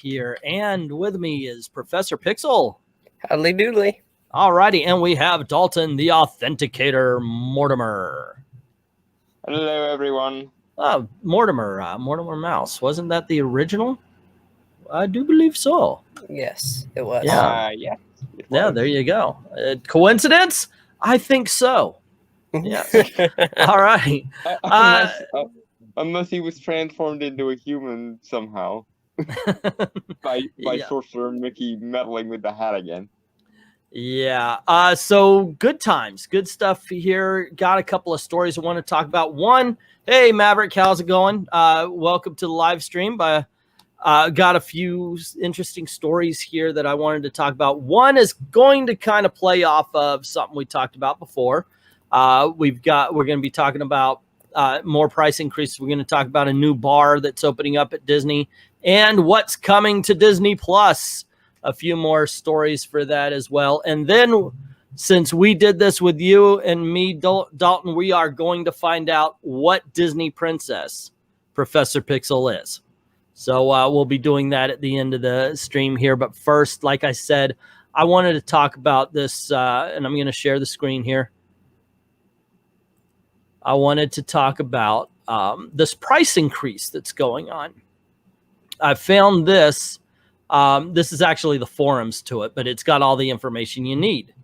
here, and with me is Professor Pixel. Howdy doodly. Alrighty, and we have Dalton, the Authenticator Mortimer. Hello, everyone. Mortimer Mouse. Wasn't that the original? I do believe so. Yes, it was. Yeah. Yeah. Yeah, there you go. Coincidence? I think so. Yeah. All right. Unless he was transformed into a human somehow by Sorcerer Mickey meddling with the hat again. Yeah. So good times, good stuff here. Got a couple of stories I want to talk about. One, hey Maverick, how's it going? Welcome to the live stream. Got a few interesting stories here that I wanted to talk about. One is going to kind of play off of something we talked about before. We're going to be talking about more price increases. We're going to talk about a new bar that's opening up at Disney and what's coming to Disney Plus. A few more stories for that as well. And then since we did this with you and me, Dalton, we are going to find out what Disney princess Professor Pixel is. So we'll be doing that at the end of the stream here. But first, like I said, I wanted to talk about this, and I'm going to share the screen here. I wanted to talk about this price increase that's going on. I found this. This is actually the forums to it, but it's got all the information you need.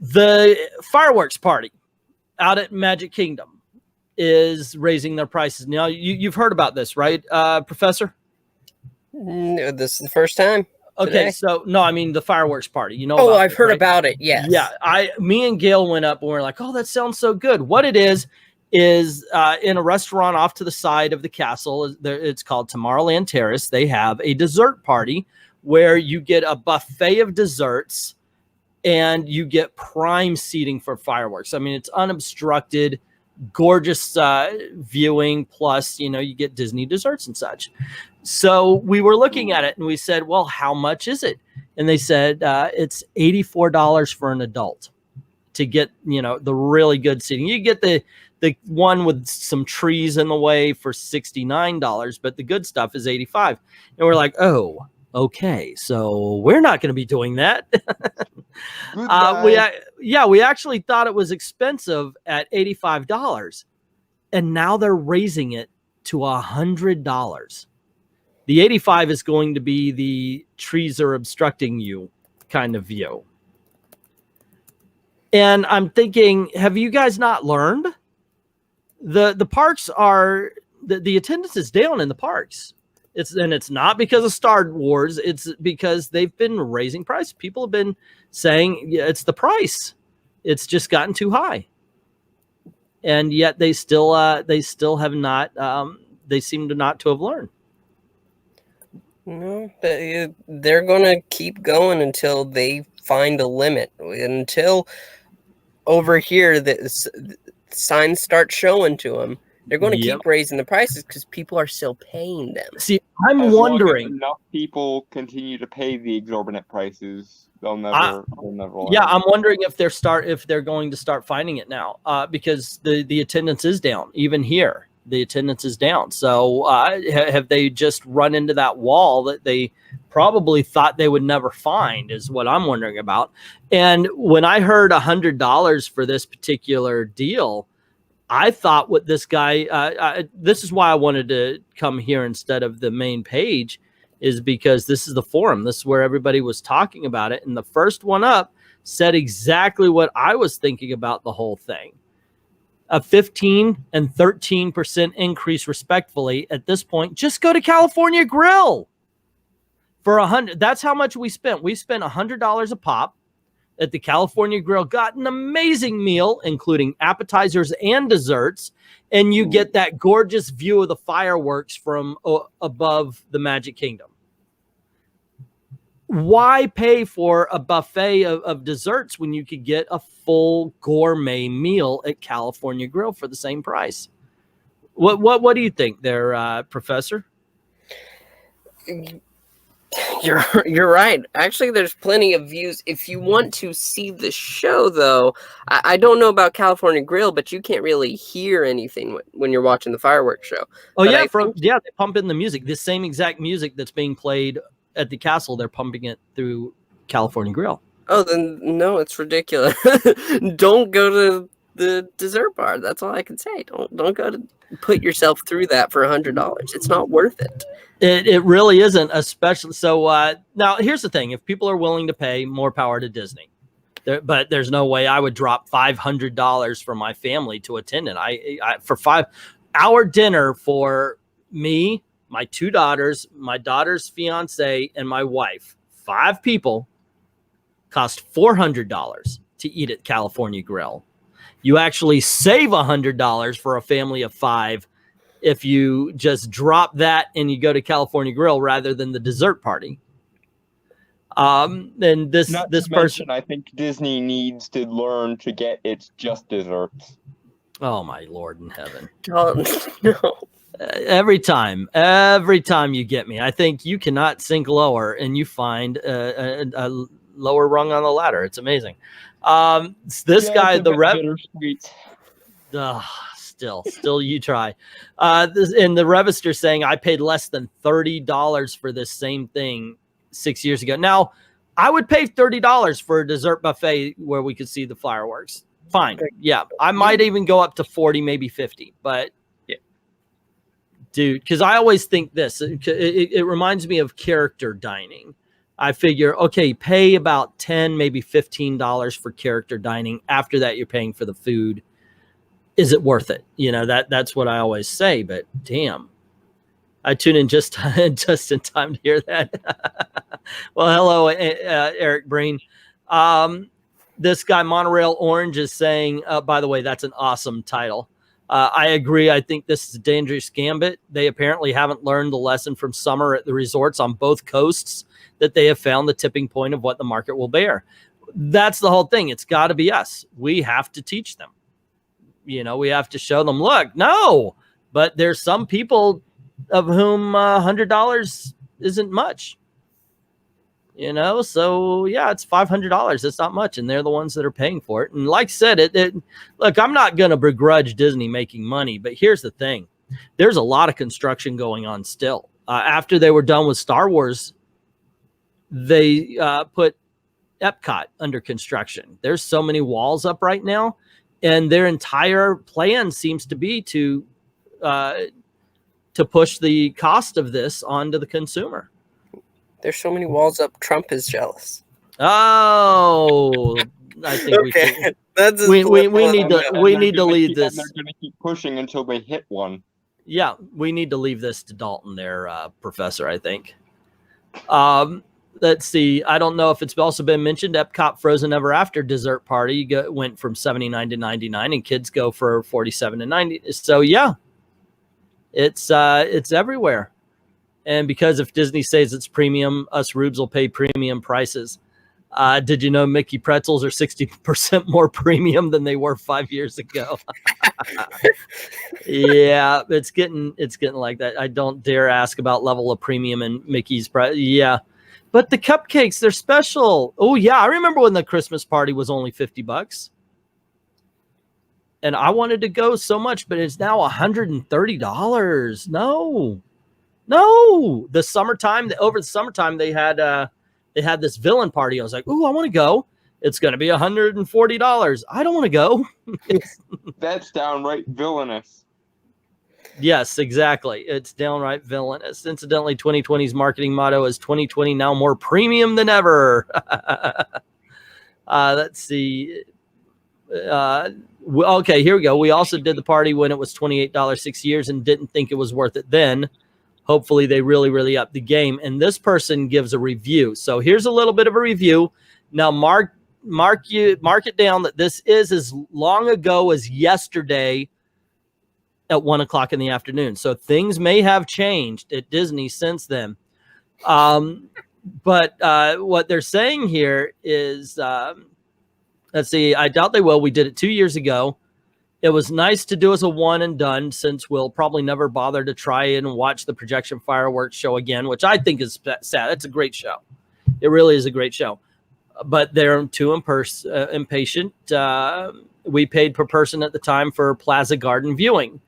The fireworks party out at Magic Kingdom is raising their prices. Now, you've heard about this, right, Professor? No, this is the first time. Okay, today. so no, I mean the fireworks party. You know? Oh, I've heard right? about it. Yes. Yeah, me and Gail went up and we're like, oh, that sounds so good. What it is in a restaurant off to the side of the castle. It's called Tomorrowland Terrace. They have a dessert party where you get a buffet of desserts and you get prime seating for fireworks. I mean, it's unobstructed, gorgeous viewing. Plus, you get Disney desserts and such. So we were looking at it and we said, well, how much is it? And they said it's $84 for an adult to get, the really good seating. You get the one with some trees in the way for $69, but the good stuff is $85. And we're like, oh, okay. So we're not going to be doing that. We actually thought it was expensive at $85, and now they're raising it to $100. The 85 is going to be the trees are obstructing you kind of view. And I'm thinking, have you guys not learned? The parks are, the attendance is down in the parks. It's not because of Star Wars. It's because they've been raising price. People have been saying, yeah, it's the price. It's just gotten too high. And yet they still have not, they seem to not to have learned. No, they're going to keep going until they find a limit. Until over here the signs start showing to them, they're going to keep raising the prices because people are still paying them. See, I'm wondering. Enough people continue to pay the exorbitant prices, they'll never. Yeah, I'm wondering if they're going to start finding it now, because the attendance is down. Even here, the attendance is down. So have they just run into that wall that they probably thought they would never find? Is what I'm wondering about. And when I heard $100 for this particular deal, I thought what this guy, this is why I wanted to come here instead of the main page, is because this is the forum. This is where everybody was talking about it. And the first one up said exactly what I was thinking about the whole thing. A 15 and 13% increase respectively at this point. Just go to California Grill for $100. That's how much we spent. We spent $100 a pop at the California Grill, got an amazing meal, including appetizers and desserts, and you get that gorgeous view of the fireworks from above the Magic Kingdom. Why pay for a buffet of desserts when you could get a full gourmet meal at California Grill for the same price? What do you think there, Professor? You're right. Actually, there's plenty of views. If you want to see the show, though, I don't know about California Grill, but you can't really hear anything when you're watching the fireworks show. Oh But yeah, they pump in the music. The same exact music that's being played at the castle, they're pumping it through California Grill. Oh, then no, it's ridiculous. Don't go to the dessert bar. That's all I can say. Don't go to put yourself through that for $100. It's not worth it. It really isn't, especially so. Now here's the thing: if people are willing to pay, more power to Disney. But there's no way I would drop $500 for my family to attend it. I for 5-hour dinner for me, my 2 daughters, my daughter's fiance, and my wife. 5 people cost $400 to eat at California Grill. You actually save $100 for a family of 5 if you just drop that and you go to California Grill rather than the dessert party. And this person, I think Disney needs to learn to get its just desserts. Oh my Lord in heaven! No. Every time you get me, I think you cannot sink lower and you find a lower rung on the ladder. It's amazing. This guy, the rep, still you try. And the Revister saying I paid less than $30 for this same thing 6 years ago. Now, I would pay $30 for a dessert buffet where we could see the fireworks. Fine. Yeah. I might even go up to 40, maybe 50, but yeah. Dude, because I always think this, it reminds me of character dining. I figure, okay, pay about $10, maybe $15 for character dining. After that, you're paying for the food. Is it worth it? You know, that's what I always say, but damn. I tune in just in time to hear that. Well, hello, Eric Breen. This guy, Monorail Orange, is saying, by the way, that's an awesome title. I agree. I think this is a dangerous gambit. They apparently haven't learned the lesson from summer at the resorts on both coasts, that they have found the tipping point of what the market will bear. That's the whole thing. It's got to be us. We have to teach them. You know, we have to show them, look, no, but there's some people of whom $100 isn't much, you know? So yeah, it's $500. It's not much. And they're the ones that are paying for it. And like I said, look, I'm not going to begrudge Disney making money, but here's the thing. There's a lot of construction going on still. After they were done with Star Wars, they put Epcot under construction. There's so many walls up right now, and their entire plan seems to be to push the cost of this onto the consumer. There's so many walls up. Trump is jealous. Oh, I think we need to leave this. They're going to keep pushing until they hit one. Yeah, we need to leave this to Dalton, their professor, I think. Let's see. I don't know if it's also been mentioned. Epcot Frozen Ever After dessert party went from $79 to $99, and kids go for $47 to $90. So yeah, it's everywhere. And because if Disney says it's premium, us rubes will pay premium prices. Did you know Mickey pretzels are 60% more premium than they were 5 years ago? Yeah, it's getting like that. I don't dare ask about level of premium in Mickey's price. Yeah. But the cupcakes, they're special. Oh, yeah. I remember when the Christmas party was only $50. And I wanted to go so much, but it's now $130. No. Over the summertime, they had this villain party. I was like, ooh, I want to go. It's going to be $140. I don't want to go. That's downright villainous. Yes, exactly. It's downright villainous. Incidentally, 2020's marketing motto is 2020 now more premium than ever. Let's see. Okay, here we go. We also did the party when it was $28 6 years and didn't think it was worth it then. Hopefully they really upped the game. And this person gives a review. So here's a little bit of a review. Now mark it down that this is as long ago as yesterday at 1 o'clock in the afternoon. So things may have changed at Disney since then. But what they're saying here is, let's see, I doubt they will. We did it 2 years ago. It was nice to do as a one and done, since we'll probably never bother to try and watch the projection fireworks show again, which I think is sad. It's a great show. It really is a great show. But they're too impatient. We paid per person at the time for Plaza Garden viewing,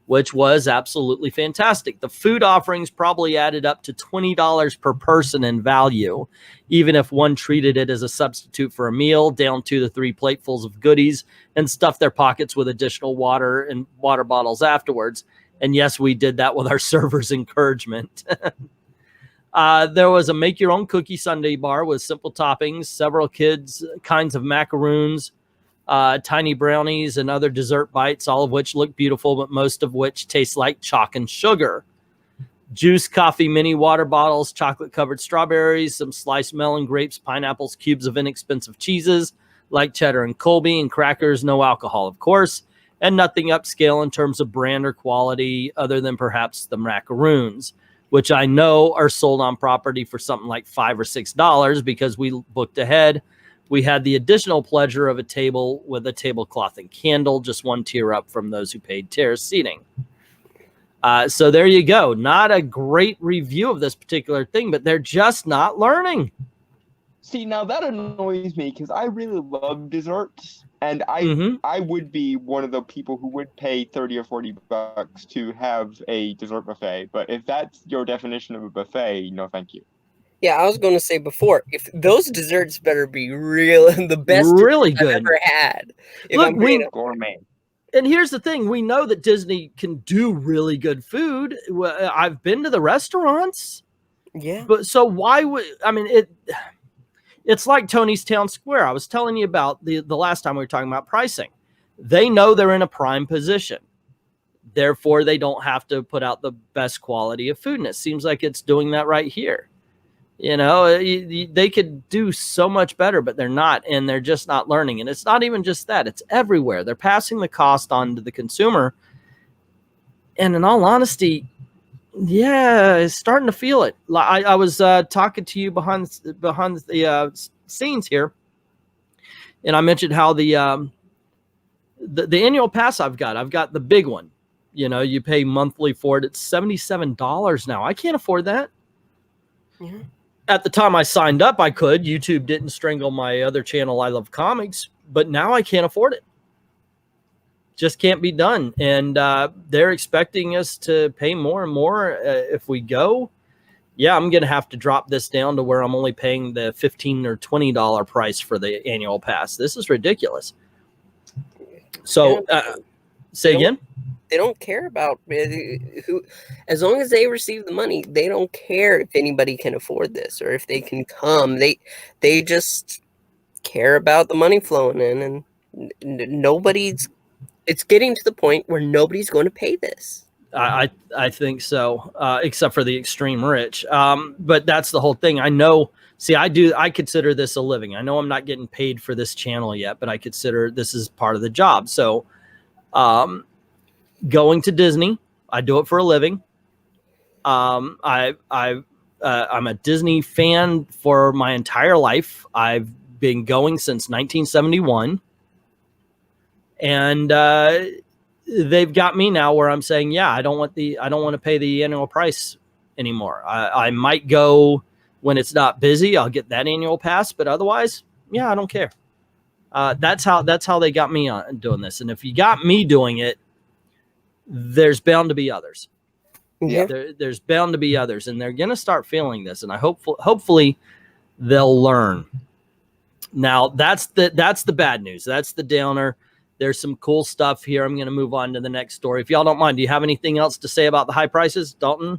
which was absolutely fantastic. The food offerings probably added up to $20 per person in value, even if one treated it as a substitute for a meal, down 2 to 3 platefuls of goodies and stuffed their pockets with additional water and water bottles afterwards. And yes, we did that with our server's encouragement. There was a make-your-own cookie sundae bar with simple toppings, several kinds of macaroons, tiny brownies, and other dessert bites, all of which look beautiful, but most of which taste like chalk and sugar. Juice, coffee, mini water bottles, chocolate-covered strawberries, some sliced melon, grapes, pineapples, cubes of inexpensive cheeses like cheddar and Colby, and crackers, no alcohol, of course, and nothing upscale in terms of brand or quality other than perhaps the macaroons, which I know are sold on property for something like $5 or $6 because we booked ahead. We had the additional pleasure of a table with a tablecloth and candle, just one tier up from those who paid terrace seating. So there you go. Not a great review of this particular thing, but they're just not learning. See, now that annoys me because I really love desserts, and I would be one of the people who would pay 30 or 40 bucks to have a dessert buffet. But if that's your definition of a buffet, no, thank you. Yeah, I was going to say before, if those desserts better be the best really good I've ever had. Look, gourmet. And here's the thing. We know that Disney can do really good food. I've been to the restaurants. Yeah. But so why would, I mean, it's like Tony's Town Square. I was telling you about the last time we were talking about pricing. They know they're in a prime position. Therefore, they don't have to put out the best quality of food. And it seems like it's doing that right here. You know, they could do so much better, but they're not, and they're just not learning. And it's not even just that. It's everywhere. They're passing the cost on to the consumer. And in all honesty, yeah, it's starting to feel it. I was talking to you behind the scenes here, and I mentioned how the annual pass I've got the big one. You know, you pay monthly for it. It's $77 now. I can't afford that. Yeah. At the time I signed up, I could. YouTube didn't strangle my other channel, I Love Comics, but now I can't afford it. Just can't be done. And they're expecting us to pay more and more if we go. Yeah, I'm going to have to drop this down to where I'm only paying the $15 or $20 price for the annual pass. This is ridiculous. So, say again? They don't care about who, as long as they receive the money, they don't care if anybody can afford this or if they can come. They just care about the money flowing in, and nobody's. It's getting to the point where nobody's going to pay this. I think so, except for the extreme rich. But that's the whole thing. I know. See, I consider this a living. I know I'm not getting paid for this channel yet, but I consider this is part of the job. So, going to Disney, I do it for a living. I'm a Disney fan for my entire life. I've been going since 1971, and they've got me now where I'm saying, yeah, I don't want to pay the annual price anymore. I might go when it's not busy. I'll get that annual pass, but otherwise, yeah, I don't care. That's how they got me on doing this. And if you got me doing it, there's bound to be others. Yeah. There's bound to be others, and they're going to start feeling this. And I hopefully they'll learn. Now that's the bad news. That's the downer. There's some cool stuff here. I'm going to move on to the next story. If y'all don't mind, do you have anything else to say about the high prices, Dalton?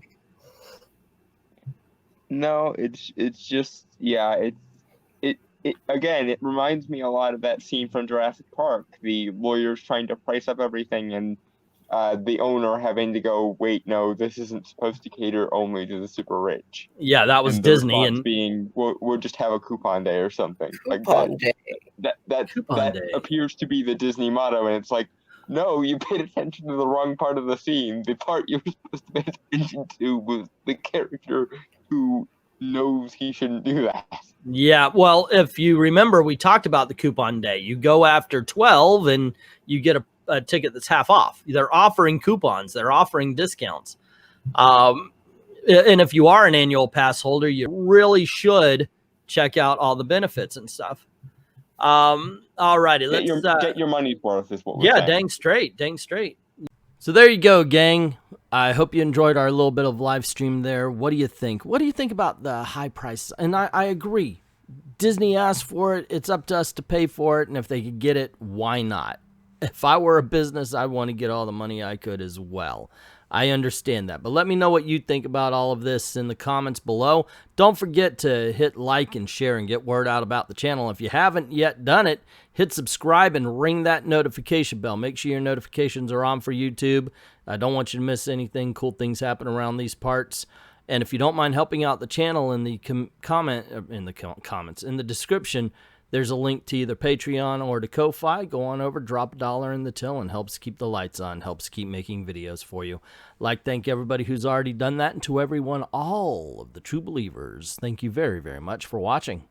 No, it's just, yeah, it again, it reminds me a lot of that scene from Jurassic Park, the lawyers trying to price up everything and the owner having to go, wait, no, this isn't supposed to cater only to the super rich. Yeah, that was Disney, and being we'll just have a coupon day or something like Coupon that. day. That appears to be the Disney motto, and it's like, no, you paid attention to the wrong part of the scene. The part you were supposed to pay attention to was the character who knows he shouldn't do that. Yeah, well, if you remember, we talked about the coupon day. You go after 12 and you get a ticket that's half off. They're offering coupons. They're offering discounts. And if you are an annual pass holder, you really should check out all the benefits and stuff. All righty, let's get your money's worth is what we're yeah, saying. dang straight. So there you go, gang. I hope you enjoyed our little bit of live stream there. What do you think? What do you think about the high prices? And I agree. Disney asked for it. It's up to us to pay for it. And if they could get it, why not? If I were a business, I'd want to get all the money I could as well. I understand that. But let me know what you think about all of this in the comments below. Don't forget to hit like and share and get word out about the channel. If you haven't yet done it, hit subscribe and ring that notification bell. Make sure your notifications are on for YouTube. I don't want you to miss anything. Cool things happen around these parts. And if you don't mind helping out the channel, in the comments, in the description, there's a link to either Patreon or to Ko-Fi. Go on over, drop $1 in the till, and helps keep the lights on, helps keep making videos for you. Thank everybody who's already done that, and to everyone, all of the true believers, thank you very, very much for watching.